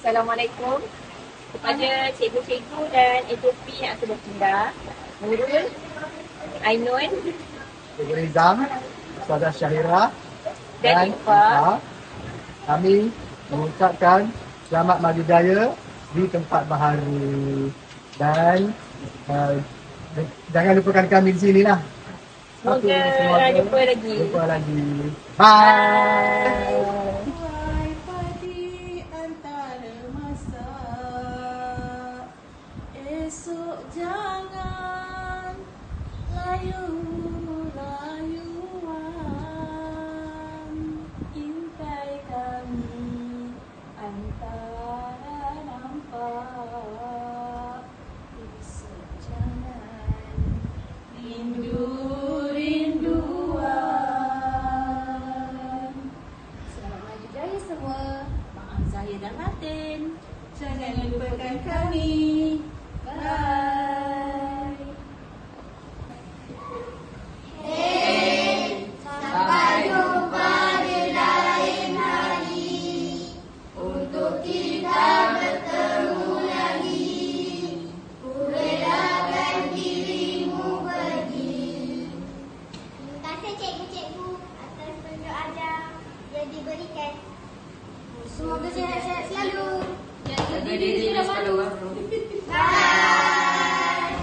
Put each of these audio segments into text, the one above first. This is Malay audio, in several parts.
Assalamualaikum kepada cikgu-cikgu dan SOP yang sudah pindah. Nurul, Ainun, Cikgu Rizam, Ustazah Syahira dan Ifa. Kami mengucapkan selamat maju jaya di tempat baharu dan jangan lupakan kami di sini lah. Semoga jumpa lagi. Bye. Esok jangan layu-layuan, intai kami antara nampak. Esok jangan rindu-rinduan. Selamat maju jaya semua. Maaf Zahir dan Martin. Jangan lupakan kami. Bye. Sampai jumpa di lain hari untuk kita bertemu lagi. Kurelakan dirimu pergi. Terima kasih cikgu-cikgu atas tunjuk ajar yang diberikan. Semoga sihat-sihat selalu. Jaga diri selalu. Bye.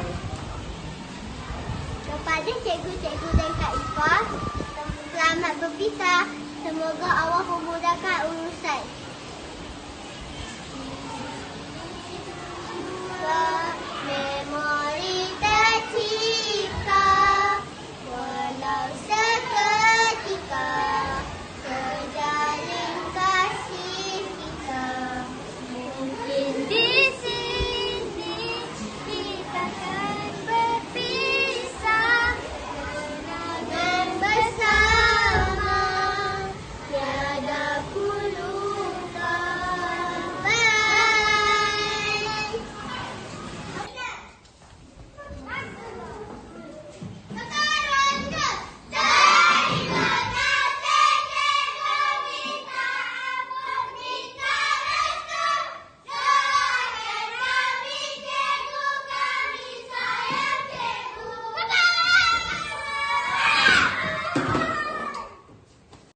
Kepada cikgu-cikgu dan Kak Ifa, selamat berpisah. Semoga Allah memudahkan urusan. Bye.